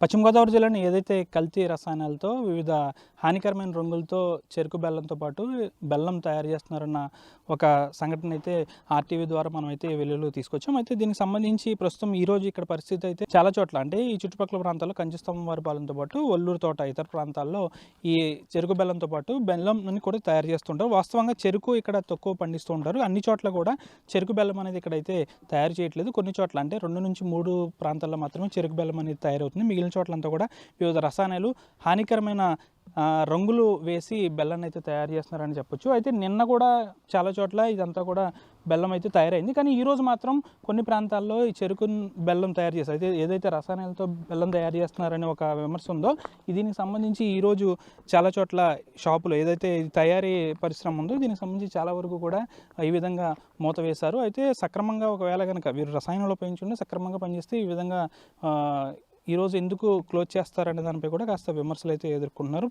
పశ్చిమ గోదావరి జిల్లాని ఏదైతే కల్తీ రసాయనాలతో వివిధ హానికరమైన రంగులతో చెరుకు బెల్లంతో పాటు బెల్లం తయారు చేస్తున్నారన్న ఒక సంఘటన అయితే ఆర్టీవీ ద్వారా మనం అయితే వెలుగులో తీసుకొచ్చాం. అయితే దీనికి సంబంధించి ప్రస్తుతం ఈరోజు ఇక్కడ పరిస్థితి అయితే చాలా చోట్ల అంటే ఈ చుట్టుపక్కల ప్రాంతాల్లో కంచిస్తంభం వారి పాలనతో పాటు ఒల్లూరు తోట ఇతర ప్రాంతాల్లో ఈ చెరుకు బెల్లంతో పాటు బెల్లం కూడా తయారు చేస్తుంటారు. వాస్తవంగా చెరుకు ఇక్కడ తక్కువ పండిస్తూ ఉంటారు. అన్ని చోట్ల కూడా చెరుకు బెల్లం అనేది ఇక్కడైతే తయారు చేయట్లేదు. కొన్ని చోట్ల అంటే 2 నుంచి 3 ప్రాంతాల్లో మాత్రమే చెరుకు బెల్లం అనేది తయారవుతుంది. మిగిలిన చోట్లంతా కూడా వివిధ రసాయనాలు హానికరమైన రంగులు వేసి బెల్లాన్ని అయితే తయారు చేస్తున్నారని చెప్పొచ్చు. అయితే నిన్న కూడా చాలా చోట్ల ఇదంతా కూడా బెల్లం అయితే తయారైంది. కానీ ఈరోజు మాత్రం కొన్ని ప్రాంతాల్లో ఈ చెరుకు బెల్లం తయారు చేస్తారు. అయితే ఏదైతే రసాయనాలతో బెల్లం తయారు చేస్తున్నారనే ఒక విమర్శ ఉందో దీనికి సంబంధించి ఈరోజు చాలా చోట్ల షాపులు ఏదైతే తయారీ పరిశ్రమ ఉందో దీనికి సంబంధించి చాలా వరకు కూడా ఈ విధంగా మూత వేశారు. అయితే సక్రమంగా ఒకవేళ కనుక వీరు రసాయనాలు ఉపయోగించుంటే సక్రమంగా పనిచేస్తే ఈ విధంగా ఈరోజు ఎందుకు క్లోజ్ చేస్తారనే దానిపై కూడా కాస్త విమర్శలు అయితే ఎదుర్కొంటున్నారు.